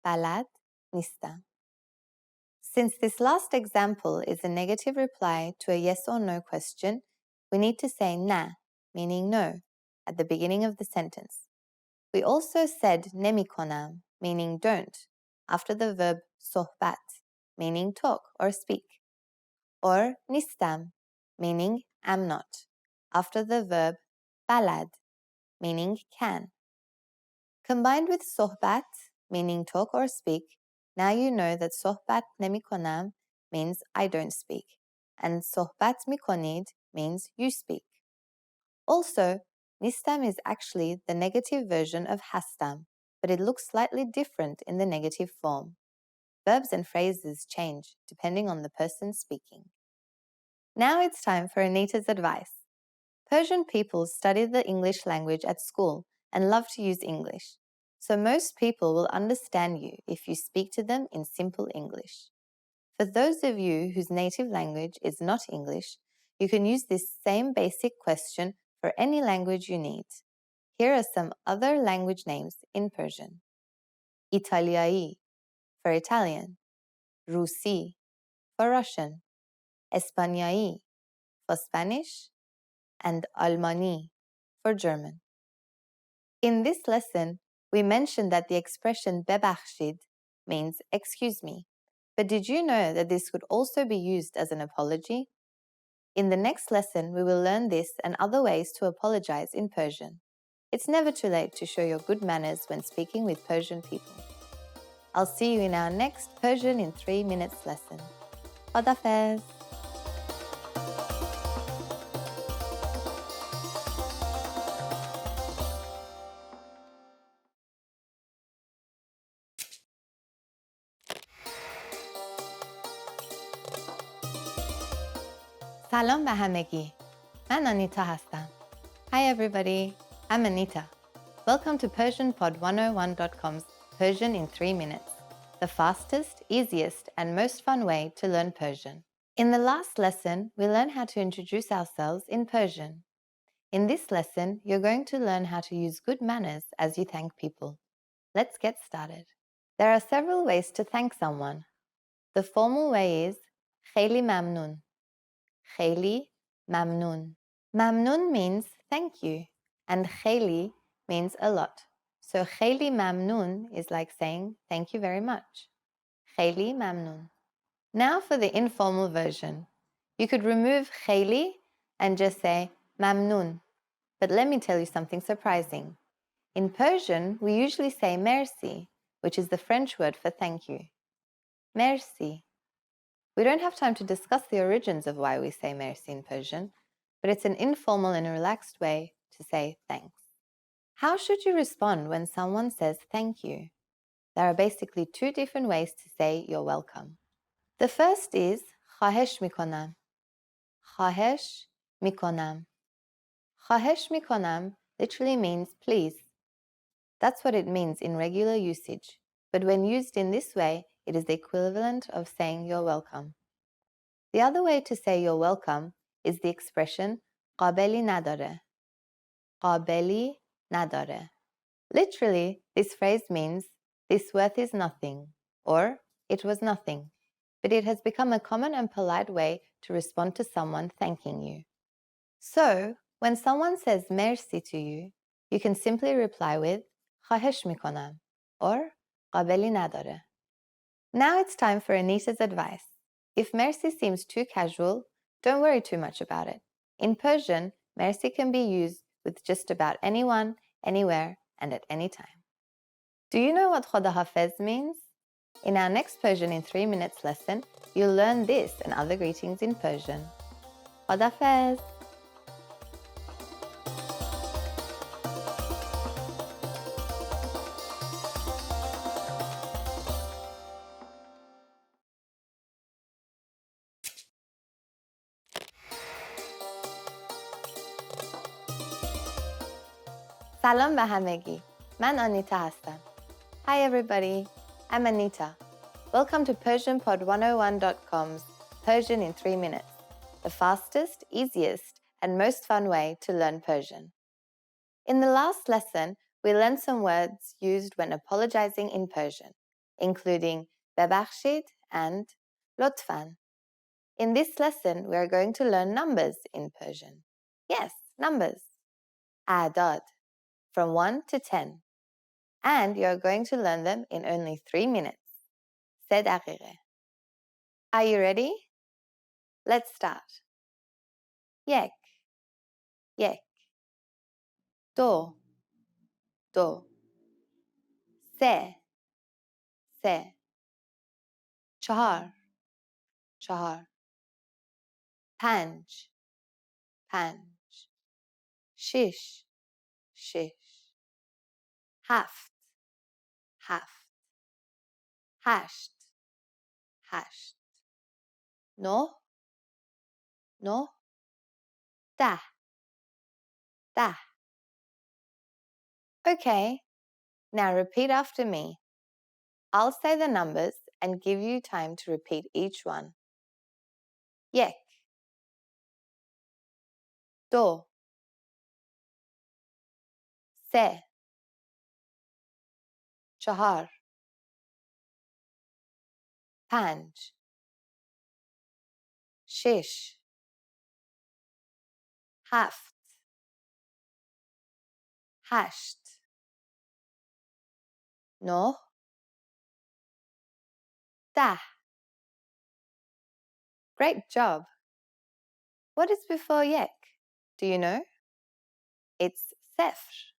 بلد نیستم. Since this last example is a negative reply to a yes or no question, we need to say نه, meaning no, at the beginning of the sentence. We also said نمیکنم, meaning don't, after the verb صحبت, meaning talk or speak. Or نیستم, meaning am not, after the verb بلد, meaning can. Combined with صحبت, meaning talk or speak, now you know that صحبت نمیکنم means I don't speak, and صحبت میکنید means you speak. Also, نیستم is actually the negative version of هستم, but it looks slightly different in the negative form. Verbs and phrases change depending on the person speaking. Now it's time for Anita's advice. Persian people study the English language at school and love to use English, so most people will understand you if you speak to them in simple English. For those of you whose native language is not English, you can use this same basic question for any language you need. Here are some other language names in Persian. Italyai for Italian, Rusi for Russian, Espanjai for Spanish, and Almani for German. In this lesson, we mentioned that the expression ببخشید means excuse me. But did you know that this could also be used as an apology? In the next lesson, we will learn this and other ways to apologize in Persian. It's never too late to show your good manners when speaking with Persian people. I'll see you in our next Persian in 3 minutes lesson. Khadafez. سلام به همگی. من آنیتا هستم. Hi everybody, I'm Anita. Welcome to PersianPod101.com's Persian in 3 minutes, the fastest, easiest, and most fun way to learn Persian. In the last lesson, we learned how to introduce ourselves in Persian. In this lesson, you're going to learn how to use good manners as you thank people. Let's get started. There are several ways to thank someone. The formal way is خیلی ممنون. خیلی mamnun. Mamnun means thank you, and kheli means a lot. So kheli mamnun is like saying thank you very much. Kheli mamnun. Now for the informal version. You could remove kheli and just say mamnun. But let me tell you something surprising. In Persian, we usually say merci, which is the French word for thank you. Merci. We don't have time to discuss the origins of why we say merci in Persian, but it's an informal and relaxed way to say thanks. How should you respond when someone says thank you? There are basically two different ways to say you're welcome. The first is خواهش میکنم. خواهش میکنم. خواهش میکنم literally means please. That's what it means in regular usage, but when used in this way, it is the equivalent of saying you're welcome. The other way to say you're welcome is the expression قابلی نداره. قابلی نداره. Literally, this phrase means this worth is nothing or it was nothing, but it has become a common and polite way to respond to someone thanking you. So, when someone says merci to you, you can simply reply with خواهش میکنم or قابلی نداره. Now it's time for Anita's advice. If merci seems too casual, don't worry too much about it. In Persian, merci can be used with just about anyone, anywhere, and at any time. Do you know what Khoda Hafez means? In our next Persian in 3 minutes lesson, you'll learn this and other greetings in Persian. Khoda Hafez! سلام به همگی. من آنیتا هستم. Hi everybody. I'm Anita. Welcome to PersianPod101.com's Persian in 3 minutes, the fastest, easiest, and most fun way to learn Persian. In the last lesson, we learned some words used when apologizing in Persian, including ببخشید and لطفاً. In this lesson, we are going to learn numbers in Persian. Yes, numbers. أعداد. From 1 to 10. And you're going to learn them in only 3 minutes. 3 دقیقه. Are you ready? Let's start. یک. یک. دو. دو. سه. سه. چهار. چهار. پنج. پنج. شش. شش. هفت. هفت. هشت. هشت. نه. نه. ده. ده. Okay, now repeat after me. I'll say the numbers and give you time to repeat each one. یک. دو. سه. چهار. پنج. شش. هفت. هشت. نه. ده. Great job. What is before yek? Do you know? It's sefr.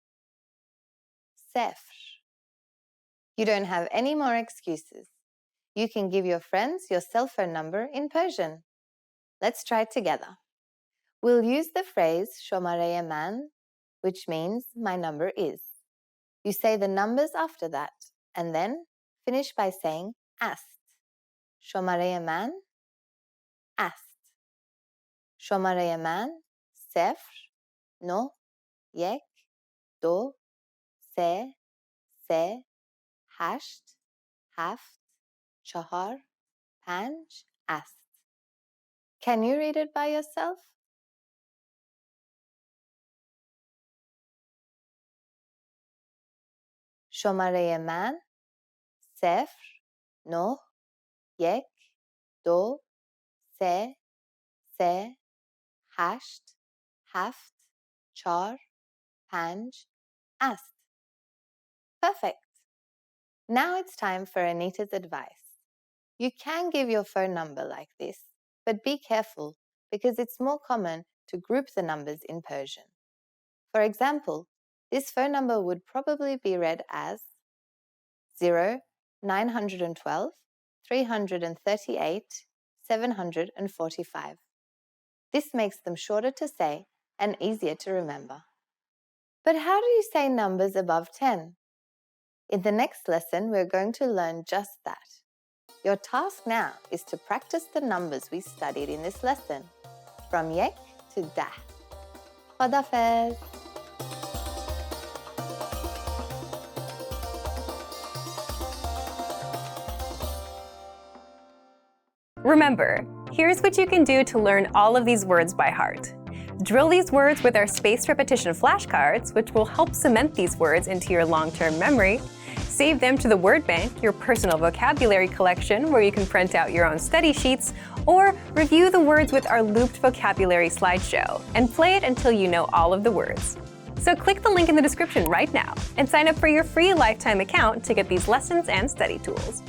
Sefr. You don't have any more excuses. You can give your friends your cell phone number in Persian. Let's try it together. We'll use the phrase شماره من, which means my number is. You say the numbers after that and then finish by saying است. شماره من است. شماره من 0 9 1 2 3 3 8 7 4 5 است. Can you read it by yourself? شماره من 0 9 1 2 3 3 hashed, haft, char, panj, ast. Perfect. Now it's time for Anita's advice. You can give your phone number like this, but be careful because it's more common to group the numbers in Persian. For example, this phone number would probably be read as 0912 338 745. This makes them shorter to say and easier to remember. But how do you say numbers above 10? In the next lesson, we're going to learn just that. Your task now is to practice the numbers we studied in this lesson, from yek to dah. Khadafez. Remember, here's what you can do to learn all of these words by heart. Drill these words with our spaced repetition flashcards, which will help cement these words into your long-term memory. Save them to the word bank, your personal vocabulary collection, where you can print out your own study sheets, or review the words with our looped vocabulary slideshow, and play it until you know all of the words. So click the link in the description right now and sign up for your free lifetime account to get these lessons and study tools.